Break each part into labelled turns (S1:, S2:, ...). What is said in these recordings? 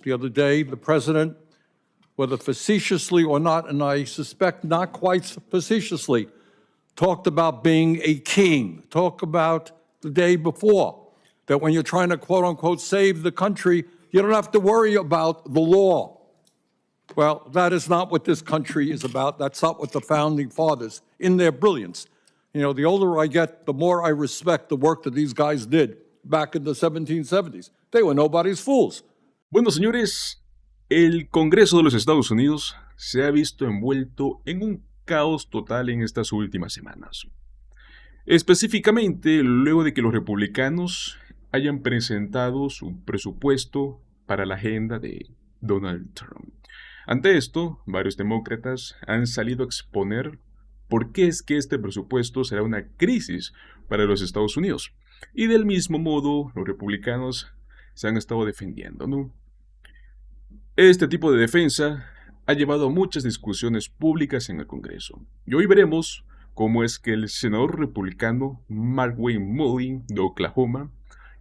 S1: The other day, the president, whether facetiously or not, and I suspect not quite facetiously, talked about being a king, talked about the day before, that when you're trying to quote unquote save the country, you don't have to worry about the law. Well, that is not what this country is about. That's not what the founding fathers, in their brilliance. You know, the older I get, the more I respect the work that these guys did back in the 1770s. They were nobody's fools.
S2: Bueno, señores, el Congreso de los Estados Unidos se ha visto envuelto en un caos total en estas últimas semanas. Específicamente, luego de que los republicanos hayan presentado su presupuesto para la agenda de Donald Trump. Ante esto, varios demócratas han salido a exponer por qué es que este presupuesto será una crisis para los Estados Unidos. Y del mismo modo, los republicanos se han estado defendiendo, ¿no? Este tipo de defensa ha llevado a muchas discusiones públicas en el Congreso. Y hoy veremos cómo es que el senador republicano Mark Wayne Mullin de Oklahoma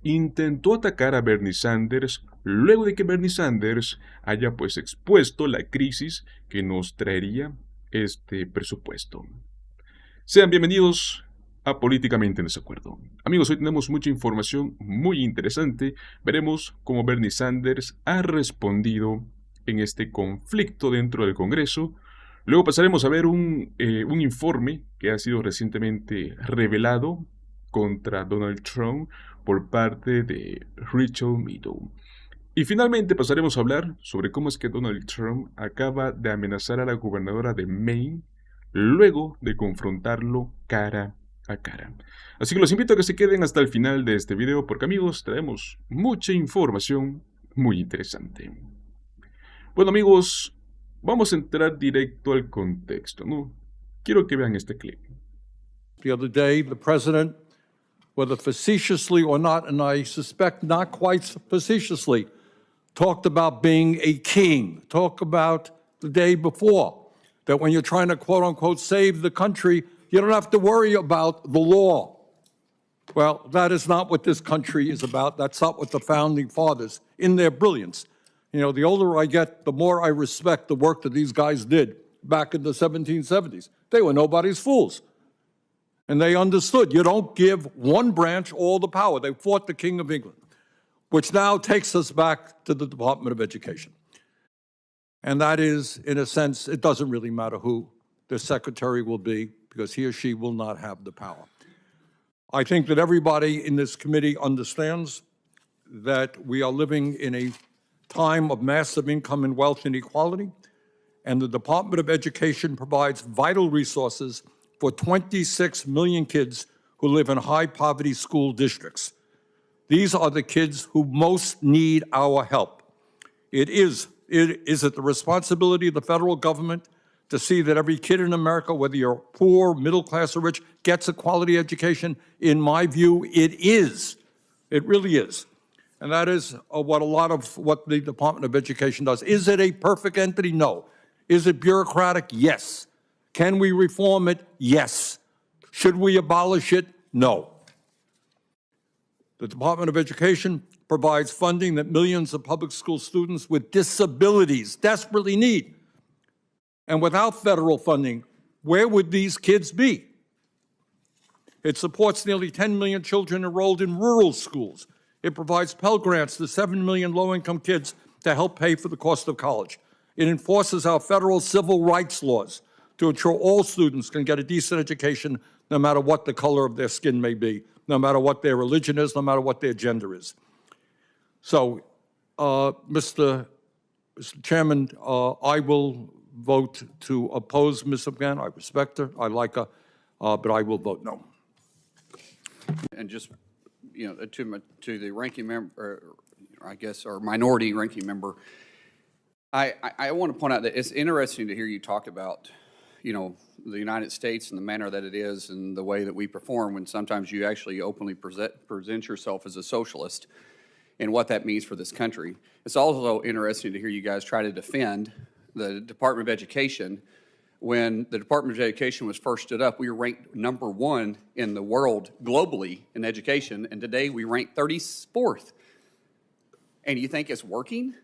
S2: intentó atacar a Bernie Sanders luego de que Bernie Sanders haya expuesto la crisis que nos traería este presupuesto. Sean bienvenidos a Políticamente en Desacuerdo. Amigos, hoy tenemos mucha información muy interesante. Veremos cómo Bernie Sanders ha respondido en este conflicto dentro del Congreso. Luego pasaremos a ver un informe que ha sido recientemente revelado contra Donald Trump por parte de Rachel Maddow. Y finalmente pasaremos a hablar sobre cómo es que Donald Trump acaba de amenazar a la gobernadora de Maine luego de confrontarlo cara a cara. Así que los invito a que se queden hasta el final de este video porque, amigos, traemos mucha información muy interesante. Bueno, amigos, vamos a entrar directo al contexto, ¿no? Quiero que vean este clip.
S1: The other day, the president, whether facetiously or not, and I suspect not quite facetiously, talked about being a king, talked about the day before, that when you're trying to quote unquote save the country, you don't have to worry about the law. Well, that is not what this country is about. That's not what the founding fathers, in their brilliance. You know, the older I get, the more I respect the work that these guys did back in the 1770s. They were nobody's fools. And they understood you don't give one branch all the power. They fought the King of England, which now takes us back to the Department of Education. And that is, in a sense, it doesn't really matter who the secretary will be because he or she will not have the power. I think that everybody in this committee understands that we are living in a time of massive income and wealth inequality, and the Department of Education provides vital resources for 26 million kids who live in high-poverty school districts. These are the kids who most need our help. Is it the responsibility of the federal government to see that every kid in America, whether you're poor, middle class, or rich, gets a quality education? In my view, it is. It really is. And that is what a lot of what the Department of Education does. Is it a perfect entity? No. Is it bureaucratic? Yes. Can we reform it? Yes. Should we abolish it? No. The Department of Education provides funding that millions of public school students with disabilities desperately need. And without federal funding, where would these kids be? It supports nearly 10 million children enrolled in rural schools. It provides Pell Grants to 7 million low-income kids to help pay for the cost of college. It enforces our federal civil rights laws to ensure all students can get a decent education no matter what the color of their skin may be, no matter what their religion is, no matter what their gender is. So, Mr. Chairman, I will vote to oppose Ms. Afghan. I respect her, I like her, but I will vote no.
S3: And just, to the ranking member, I guess, or minority ranking member, I want to point out that it's interesting to hear you talk about, the United States and the manner that it is and the way that we perform when sometimes you actually openly present yourself as a socialist and what that means for this country. It's also interesting to hear you guys try to defend the Department of Education. When the Department of Education was first stood up, we were ranked #1 in the world globally in education, and today we rank 34th. And you think it's working?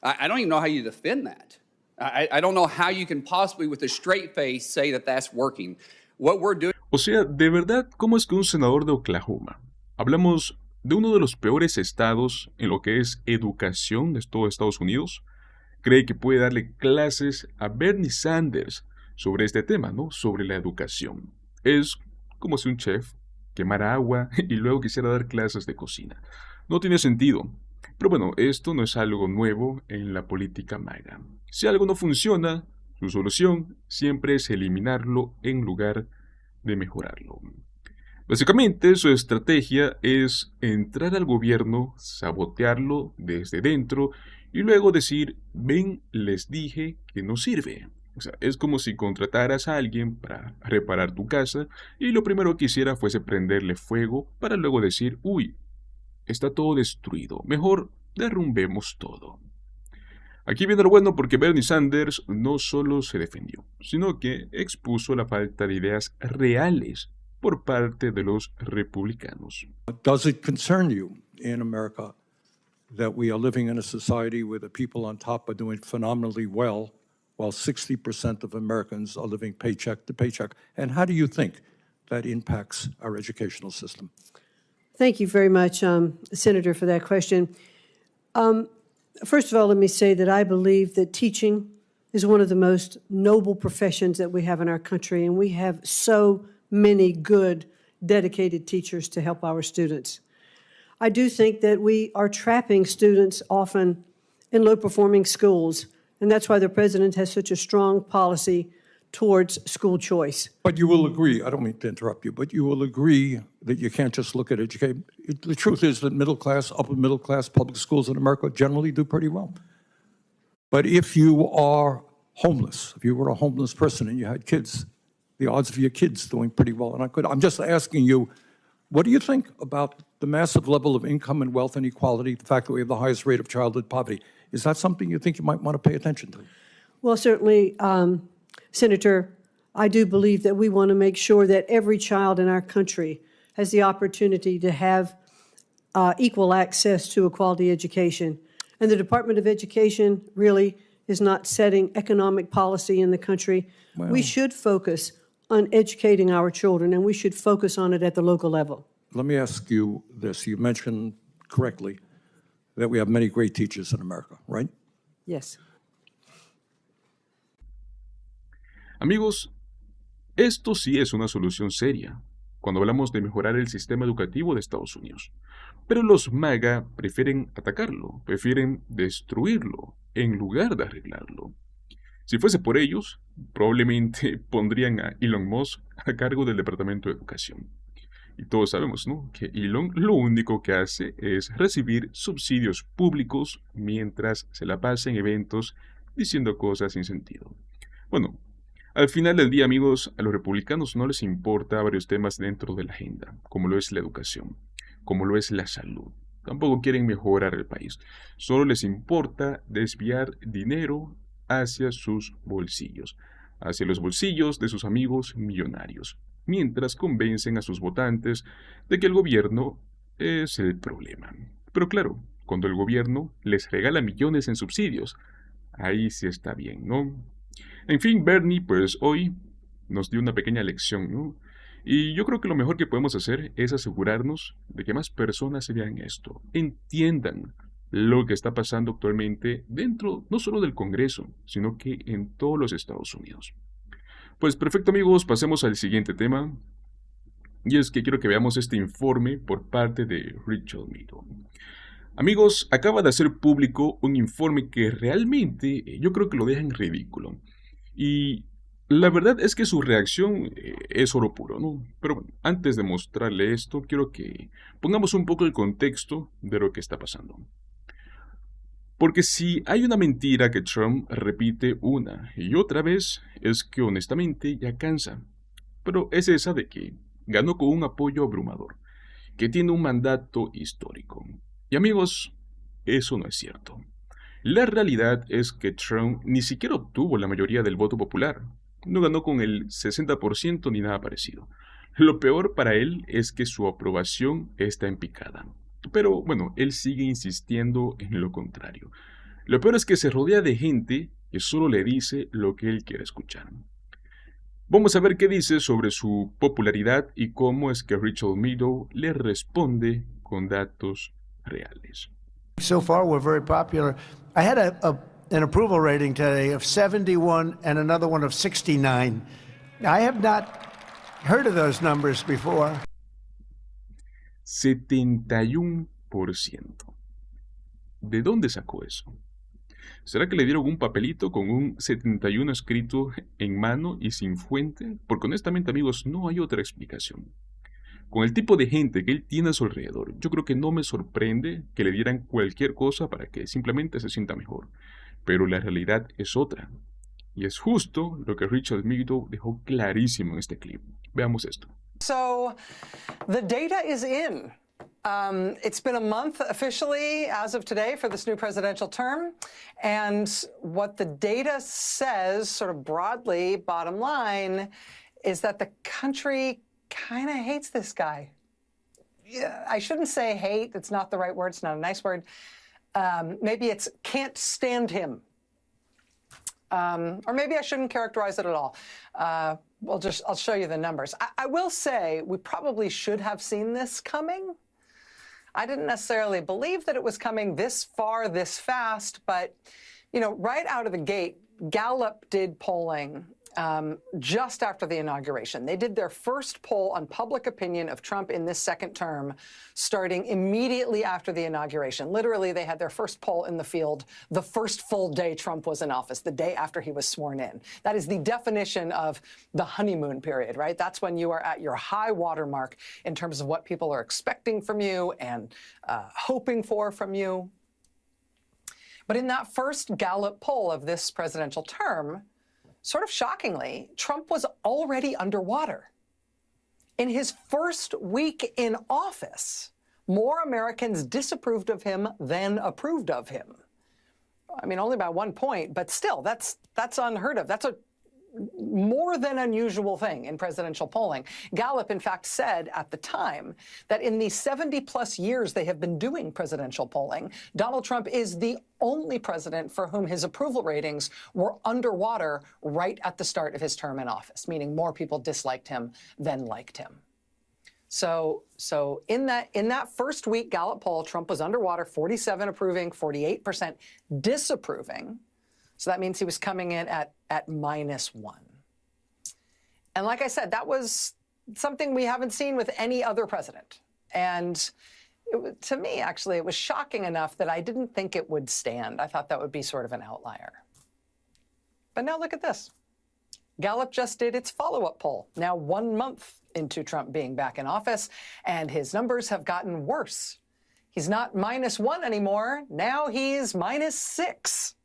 S3: I don't even know how you defend that. I don't know how you can possibly, with a straight face, say that that's working. What we're doing.
S2: O sea, de verdad, ¿cómo es que un senador de Oklahoma? Hablamos de uno de los peores estados en lo que es educación de todo Estados Unidos. Cree que puede darle clases a Bernie Sanders sobre este tema, ¿no? Sobre la educación. Es como si un chef quemara agua y luego quisiera dar clases de cocina. No tiene sentido. Pero bueno, esto no es algo nuevo en la política MAGA. Si algo no funciona, su solución siempre es eliminarlo en lugar de mejorarlo. Básicamente, su estrategia es entrar al gobierno, sabotearlo desde dentro y luego decir, ven, les dije que no sirve. O sea, es como si contrataras a alguien para reparar tu casa y lo primero que hiciera fuese prenderle fuego para luego decir, uy, está todo destruido, mejor derrumbemos todo. Aquí viene lo bueno porque Bernie Sanders no solo se defendió, sino que expuso la falta de ideas reales por parte de los republicanos.
S1: Does it concern you in America that we are living in a society where the people on top are doing phenomenally well, while 60% of Americans are living paycheck to paycheck? And how do you think that impacts our educational system?
S4: Thank you very much, Senator, for that question. First of all, let me say that I believe that teaching is one of the most noble professions that we have in our country, and we have so many good, dedicated teachers to help our students. I do think that we are trapping students often in low-performing schools, and that's why the president has such a strong policy towards school choice.
S1: But you will agree, I don't mean to interrupt you, but you will agree that you can't just look at education. The truth is that middle class, upper middle class public schools in America generally do pretty well. But if you are homeless, if you were a homeless person and you had kids, the odds of your kids doing pretty well are not good. I'm just asking you, what do you think about the massive level of income and wealth inequality, the fact that we have the highest rate of childhood poverty? Is that something you think you might want to pay attention to?
S4: Well, certainly, Senator, I do believe that we want to make sure that every child in our country has the opportunity to have equal access to a quality education. And the Department of Education really is not setting economic policy in the country. We should focus on educating our children, and we should focus on it at the local level.
S1: Let me ask you this. You mentioned correctly that we have many great teachers in America, right?
S4: Yes.
S2: Amigos, esto sí es una solución seria cuando hablamos de mejorar el sistema educativo de Estados Unidos. Pero los MAGA prefieren atacarlo, prefieren destruirlo en lugar de arreglarlo. Si fuese por ellos, probablemente pondrían a Elon Musk a cargo del Departamento de Educación. Y todos sabemos, ¿no?, que Elon lo único que hace es recibir subsidios públicos mientras se la pasa en eventos diciendo cosas sin sentido. Bueno, al final del día, amigos, a los republicanos no les importa varios temas dentro de la agenda, como lo es la educación, como lo es la salud. Tampoco quieren mejorar el país. Solo les importa desviar dinero hacia sus bolsillos, hacia los bolsillos de sus amigos millonarios, mientras convencen a sus votantes de que el gobierno es el problema. Pero claro, cuando el gobierno les regala millones en subsidios, ahí sí está bien, ¿no? En fin, Bernie, pues hoy nos dio una pequeña lección, ¿no? Y yo creo que lo mejor que podemos hacer es asegurarnos de que más personas vean esto, entiendan lo que está pasando actualmente dentro no solo del Congreso, sino que en todos los Estados Unidos. Pues perfecto, amigos, pasemos al siguiente tema. Y es que quiero que veamos este informe por parte de Richard Meadow. Amigos, acaba de hacer público un informe que realmente yo creo que lo deja en ridículo. Y la verdad es que su reacción es oro puro, ¿no? Pero bueno, antes de mostrarle esto, quiero que pongamos un poco el contexto de lo que está pasando. Porque si hay una mentira que Trump repite una y otra vez, es que honestamente ya cansa. Pero es esa de que ganó con un apoyo abrumador, que tiene un mandato histórico. Y amigos, eso no es cierto. La realidad es que Trump ni siquiera obtuvo la mayoría del voto popular. No ganó con el 60% ni nada parecido. Lo peor para él es que su aprobación está en picada. Pero bueno, él sigue insistiendo en lo contrario. Lo peor es que se rodea de gente que solo le dice lo que él quiere escuchar. Vamos a ver qué dice sobre su popularidad y cómo es que Rachel Maddow le responde con datos reales.
S5: So far, we're very popular. I had an approval rating today of 71 and another one of 69. I have not heard of those numbers before.
S2: 71%. ¿De dónde sacó eso? ¿Será que le dieron un papelito con un 71 escrito en mano y sin fuente? Porque honestamente, amigos, no hay otra explicación. Con el tipo de gente que él tiene a su alrededor, yo creo que no me sorprende que le dieran cualquier cosa para que simplemente se sienta mejor. Pero la realidad es otra. Y es justo lo que Rachel Maddow dejó clarísimo en este clip. Veamos esto.
S6: So the data is in. It's been a month officially as of today for this new presidential term. And what the data says, sort of broadly, bottom line, is that the country kind of hates this guy. Yeah, I shouldn't say hate. It's not the right word. It's not a nice word. Maybe it's can't stand him. Or maybe I shouldn't characterize it at all. I'll show you the numbers. I will say we probably should have seen this coming. I didn't necessarily believe that it was coming this far, this fast, but, you know, right out of the gate, Gallup did polling just after the inauguration. They did their first poll on public opinion of Trump in this second term, starting immediately after the inauguration. Literally, they had their first poll in the field the first full day Trump was in office, the day after he was sworn in. That is the definition of the honeymoon period, right? That's when you are at your high watermark in terms of what people are expecting from you and hoping for from you. But in that first Gallup poll of this presidential term, sort of shockingly, Trump was already underwater. In his first week in office, more Americans disapproved of him than approved of him. I mean, only by 1 point, but still, that's unheard of. That's a more than unusual thing in presidential polling. Gallup, in fact, said at the time that in the 70-plus years they have been doing presidential polling, Donald Trump is the only president for whom his approval ratings were underwater right at the start of his term in office, meaning more people disliked him than liked him. So in that first week Gallup poll, Trump was underwater, 47 approving, 48% disapproving. So that means he was coming in at -1. And like I said, that was something we haven't seen with any other president. And to me, actually, it was shocking enough that I didn't think it would stand. I thought that would be sort of an outlier. But now look at this. Gallup just did its follow-up poll, now 1 month into Trump being back in office, and his numbers have gotten worse. He's not -1 anymore. Now he's -6.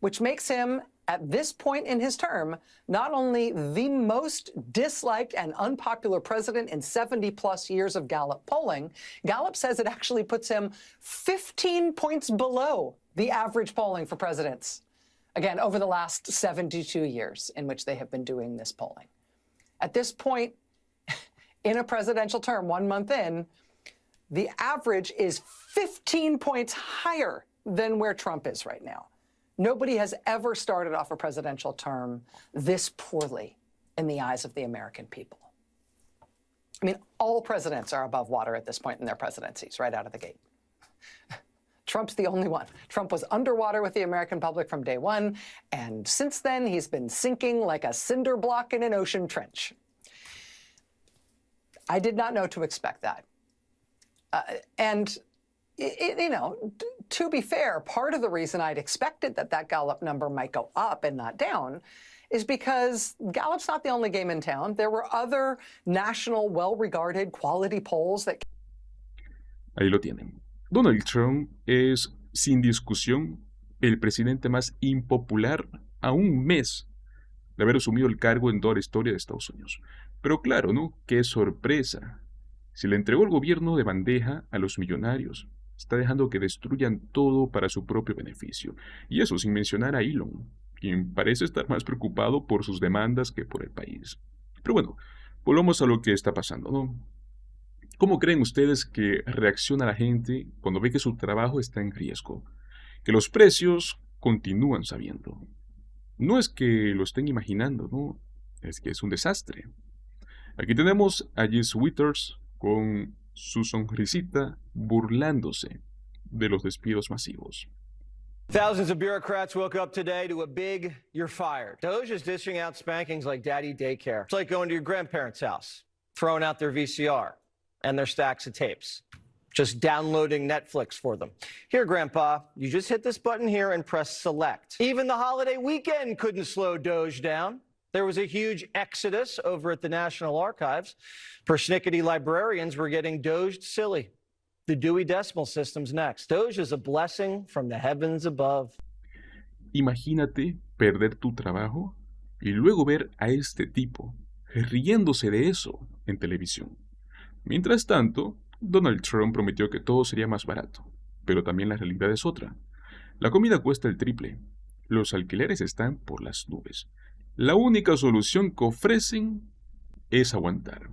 S6: Which makes him, at this point in his term, not only the most disliked and unpopular president in 70-plus years of Gallup polling, Gallup says it actually puts him 15 points below the average polling for presidents, again, over the last 72 years in which they have been doing this polling. At this point in a presidential term, 1 month in, the average is 15 points higher than where Trump is right now. Nobody has ever started off a presidential term this poorly in the eyes of the American people. I mean, all presidents are above water at this point in their presidencies, right out of the gate. Trump's the only one. Trump was underwater with the American public from day one, and since then, he's been sinking like a cinder block in an ocean trench. I did not know to expect that. You know, to be fair, part of the reason I'd expected that Gallup number might go up and not down is because Gallup's not the only game in town. There were other national, well-regarded quality polls that...
S2: Ahí lo tienen. Donald Trump es, sin discusión, el presidente más impopular a un mes de haber asumido el cargo en toda la historia de Estados Unidos. Pero claro, ¿no? ¡Qué sorpresa! Se le entregó el gobierno de bandeja a los millonarios. Está dejando que destruyan todo para su propio beneficio. Y eso sin mencionar a Elon, quien parece estar más preocupado por sus demandas que por el país. Pero bueno, volvamos a lo que está pasando, ¿no? ¿Cómo creen ustedes que reacciona la gente cuando ve que su trabajo está en riesgo? Que los precios continúan sabiendo. No es que lo estén imaginando, no, es que es un desastre. Aquí tenemos a Jess Withers con su sonrisita burlándose de los despidos masivos.
S7: Thousands of bureaucrats woke up today to a big "you're fired." Doge is dishing out spankings like daddy daycare. It's like going to your grandparents' house, throwing out their VCR and their stacks of tapes, just downloading Netflix for them. Here, Grandpa, you just hit this button here and press select. Even the holiday weekend couldn't slow Doge down. There was a huge exodus over at the National Archives. Persnickety librarians were getting doged silly. The Dewey Decimal System's next. Doge is a blessing from the heavens above.
S2: Imagínate perder tu trabajo y luego ver a este tipo riéndose de eso en televisión. Mientras tanto, Donald Trump prometió que todo sería más barato, pero también la realidad es otra. La comida cuesta el triple, los alquileres están por las nubes. La única solución que ofrecen es aguantar.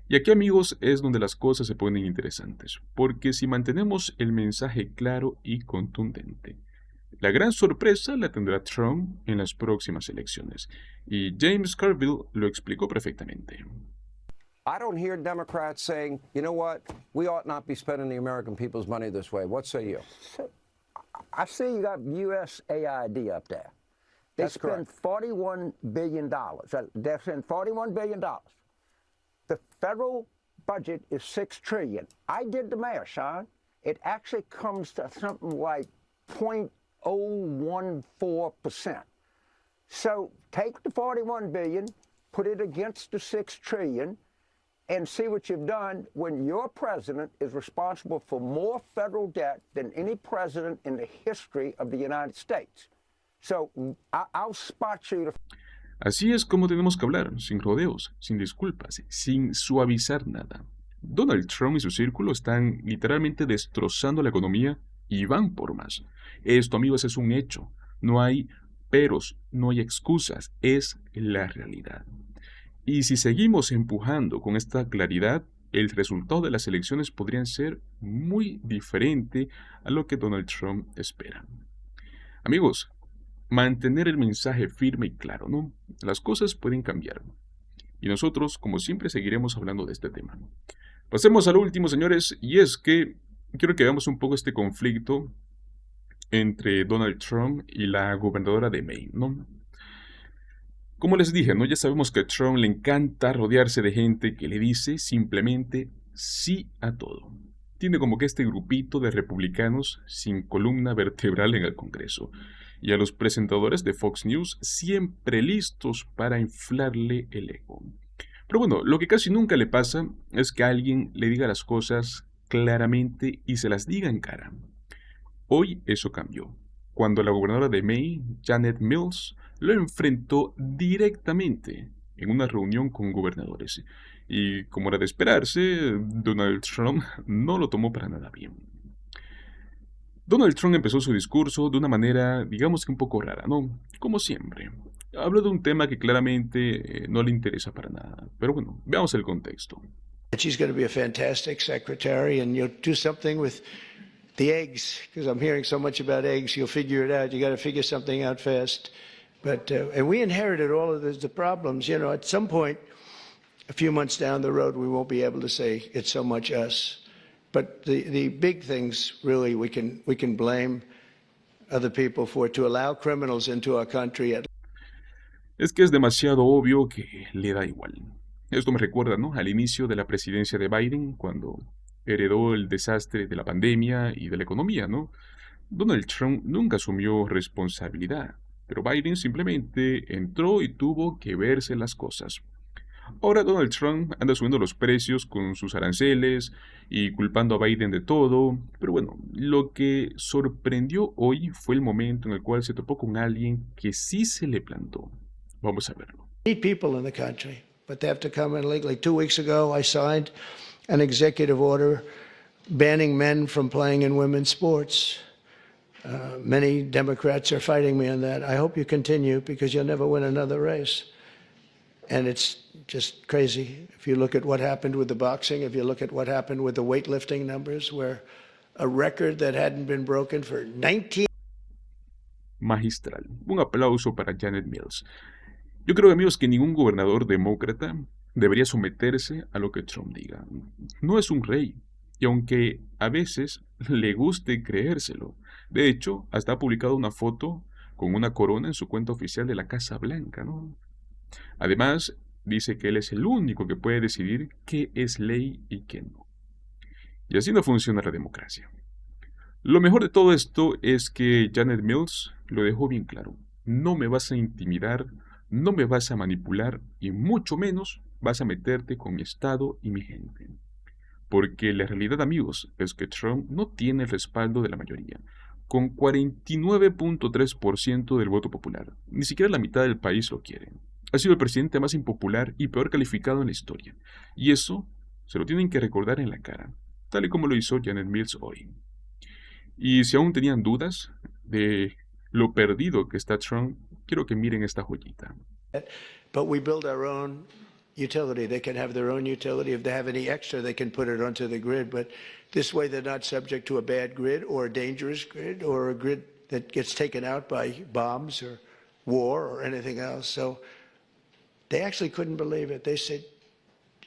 S2: Y aquí, amigos, es donde las cosas se ponen interesantes, porque si mantenemos el mensaje claro y contundente, la gran sorpresa la tendrá Trump en las próximas elecciones, y James Carville lo explicó perfectamente.
S8: I don't hear Democrats saying, you know what, we ought not be spending the American people's money this way. What say you?
S9: I see you got USAID up there. They
S8: That's
S9: spend
S8: correct.
S9: $41 billion. They spend $41 billion. The federal budget is $6 trillion. I did the math, Sean. It actually comes to something like 0.014%. So take the $41 billion, put it against the $6 trillion, and see what you've done when your president is responsible for more federal debt than any president in the history of the United States. So I'll spot you the
S2: Así es como tenemos que hablar, sin rodeos, sin disculpas, sin suavizar nada. Donald Trump y su círculo están literalmente destrozando la economía y van por más. Esto, amigos, es un hecho. No hay peros, no hay excusas, es la realidad. Y si seguimos empujando con esta claridad, el resultado de las elecciones podrían ser muy diferente a lo que Donald Trump espera. Amigos, mantener el mensaje firme y claro, ¿no? Las cosas pueden cambiar. Y nosotros, como siempre, seguiremos hablando de este tema. Pasemos al último, señores, y es que quiero que veamos un poco este conflicto entre Donald Trump y la gobernadora de Maine, ¿no? Como les dije, ¿no? Ya sabemos que a Trump le encanta rodearse de gente que le dice simplemente sí a todo. Tiene como que este grupito de republicanos sin columna vertebral en el Congreso. Y a los presentadores de Fox News siempre listos para inflarle el ego. Pero bueno, lo que casi nunca le pasa es que alguien le diga las cosas claramente y se las diga en cara. Hoy eso cambió, cuando la gobernadora de Maine, Janet Mills, lo enfrentó directamente en una reunión con gobernadores. Y como era de esperarse, Donald Trump no lo tomó para nada bien. Donald Trump empezó su discurso de una manera, digamos que un poco rara, ¿no? Como siempre. Habló de un tema que claramente no le interesa para nada. Pero bueno, veamos el contexto.
S5: She's going to be a fantastic secretary, and you'll do something with the eggs, because I'm hearing so much about eggs. You'll figure it out. You got to figure something out fast. But and we inherited all of the problems. You know, at some point, a few months down the road, we won't be able to say it's so much us. But the big things, really, we can blame other people for, to allow criminals into our country.
S2: Es que es demasiado obvio que le da igual. Esto me recuerda, ¿no?, al inicio de la presidencia de Biden, cuando heredó el desastre de la pandemia y de la economía, ¿no? Donald Trump nunca asumió responsabilidad, pero Biden simplemente entró y tuvo que verse las cosas. Ahora Donald Trump anda subiendo los precios con sus aranceles y culpando a Biden de todo, pero bueno, lo que sorprendió hoy fue el momento en el cual se topó con alguien que sí se le plantó. Vamos a verlo.
S5: Need people in the country, but they have to come in legally. 2 weeks ago, I signed an executive order banning men from playing in women's sports. Many Democrats are fighting me on that. I hope you continue, because you'll never win another race. And it's just crazy. If you look at what happened with the boxing, if you look at what happened with the weightlifting numbers, where a record that hadn't been broken for 19
S2: magistral. Un aplauso para Janet Mills. Yo creo, amigos, que ningún gobernador demócrata debería someterse a lo que Trump diga. No es un rey, y aunque a veces le guste creérselo, de hecho, hasta ha publicado una foto con una corona en su cuenta oficial de la Casa Blanca, ¿no? Además, dice que él es el único que puede decidir qué es ley y qué no. Y así no funciona la democracia. Lo mejor de todo esto es que Janet Mills lo dejó bien claro. No me vas a intimidar, no me vas a manipular y mucho menos vas a meterte con mi estado y mi gente. Porque la realidad, amigos, es que Trump no tiene el respaldo de la mayoría, con 49.3% del voto popular. Ni siquiera la mitad del país lo quiere. Ha sido el presidente más impopular y peor calificado en la historia. Y eso se lo tienen que recordar en la cara, tal y como lo hizo Janet Mills hoy. Y si aún tenían dudas de lo perdido que está Trump, quiero que miren esta joyita.
S5: But we build our own utility. They can have their own utility. If they have any extra, they can put it onto the grid. But this way, they're not subject to a bad grid or a dangerous grid or a grid that gets taken out by bombs or war or anything else. So they actually couldn't believe it. They said,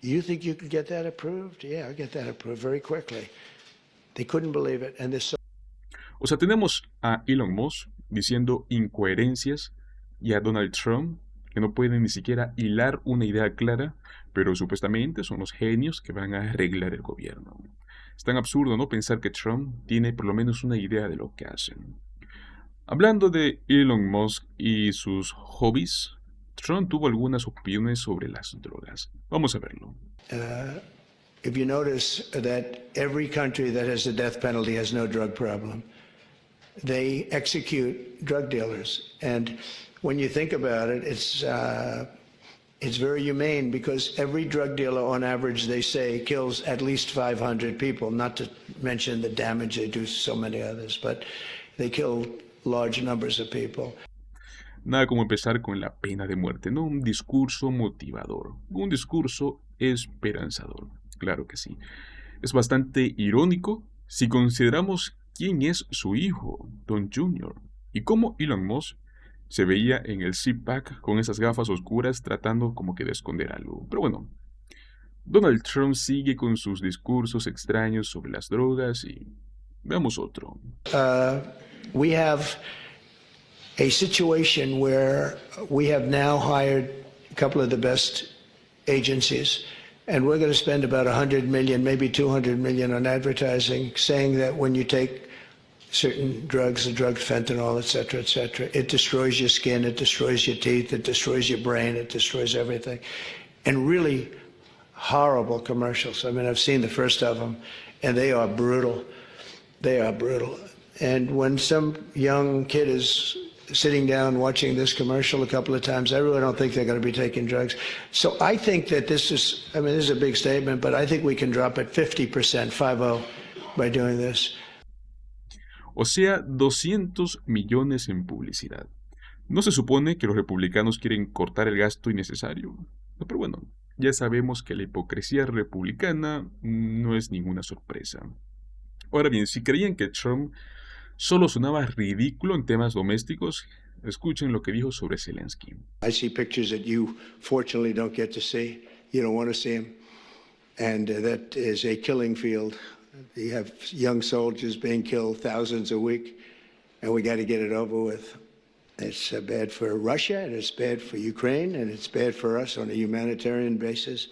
S5: "You think you could get that approved?" Yeah, I'll get that approved very quickly. They couldn't believe it. And this.
S2: O sea, tenemos a Elon Musk diciendo incoherencias y a Donald Trump que no pueden ni siquiera hilar una idea clara, pero supuestamente son los genios que van a arreglar el gobierno. Es tan absurdo no pensar que Trump tiene por lo menos una idea de lo que hacen. Hablando de Elon Musk y sus hobbies, Trump tuvo algunas opiniones sobre las drogas. Vamos a verlo.
S5: If you notice that every country that has the death penalty has no drug problem, they execute drug dealers. And when you think about it, it's very humane because every drug dealer on average, they say, kills at least 500 people, not to mention the damage they do to so many others, but they kill large numbers of people.
S2: Nada como empezar con la pena de muerte, ¿no? Un discurso motivador, un discurso esperanzador. Claro que sí. Es bastante irónico si consideramos quién es su hijo, Don Jr., y cómo Elon Musk se veía en el CPAC con esas gafas oscuras tratando como que de esconder algo. Pero bueno, Donald Trump sigue con sus discursos extraños sobre las drogas y veamos otro.
S5: We have a situation where we have now hired a couple of the best agencies, and we're going to spend about 100 million, maybe 200 million on advertising, saying that when you take certain drugs, the drug fentanyl, et cetera, it destroys your skin, it destroys your teeth, it destroys your brain, it destroys everything. And really horrible commercials. I mean, I've seen the first of them, and they are brutal. They are brutal. And when some young kid is sitting down watching this commercial a couple of times, I really don't think they're going to be taking drugs. So I think that this is a big statement, but I think we can drop it 50%, 50, by doing this.
S2: O sea, 200 millones en publicidad. ¿No se supone que los republicanos quieren cortar el gasto innecesario? No, pero bueno, ya sabemos que la hipocresía republicana no es ninguna sorpresa. Ahora bien, si creían que Trump solo sonaba ridículo en temas domésticos, escuchen lo que dijo sobre Zelensky.
S5: I see pictures that you fortunately don't get to see. You don't want to see them. And that is a killing field. You have young soldiers being killed, thousands a week, and we got to get it over with. It's bad for Russia, and it's bad for Ukraine, and it's bad for us on a humanitarian basis.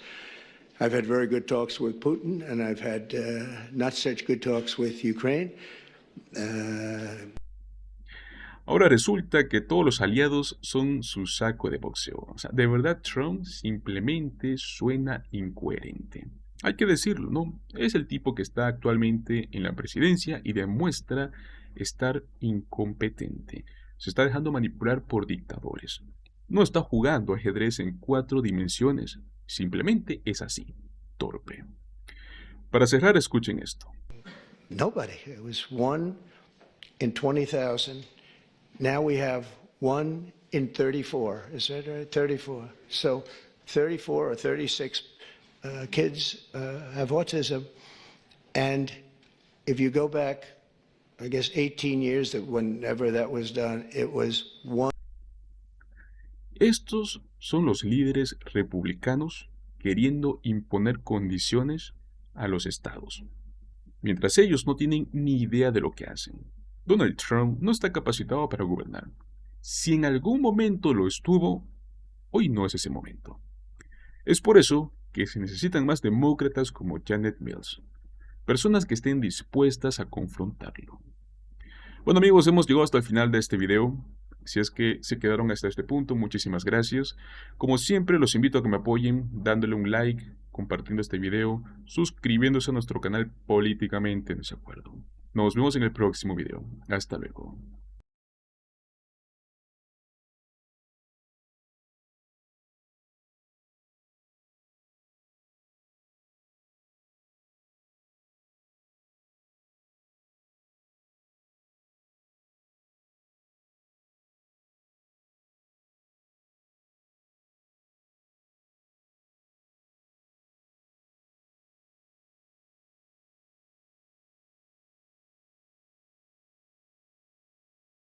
S5: I've had very good talks with Putin, and I've had not such good talks with Ukraine.
S2: Ahora resulta que todos los aliados son su saco de boxeo. O sea, de verdad Trump simplemente suena incoherente. Hay que decirlo, ¿no? Es el tipo que está actualmente en la presidencia y demuestra estar incompetente. Se está dejando manipular por dictadores. No está jugando ajedrez en 4 dimensiones. Simplemente es así, torpe. Para cerrar, escuchen esto.
S5: Nobody. It was 1 in 20,000. Now we have 1 in 34. Is that right? 34. So 34 or 36 kids have autism. And if you go back I guess, 18 years that whenever that was done, it was one.
S2: Estos son los líderes republicanos queriendo imponer condiciones a los estados, mientras ellos no tienen ni idea de lo que hacen. Donald Trump no está capacitado para gobernar. Si en algún momento lo estuvo, hoy no es ese momento. Es por eso que se necesitan más demócratas como Janet Mills, personas que estén dispuestas a confrontarlo. Bueno amigos, hemos llegado hasta el final de este video. Si es que se quedaron hasta este punto, muchísimas gracias. Como siempre, los invito a que me apoyen dándole un like, compartiendo este video, suscribiéndose a nuestro canal Políticamente Desacuerdo. Nos vemos en el próximo video. Hasta luego.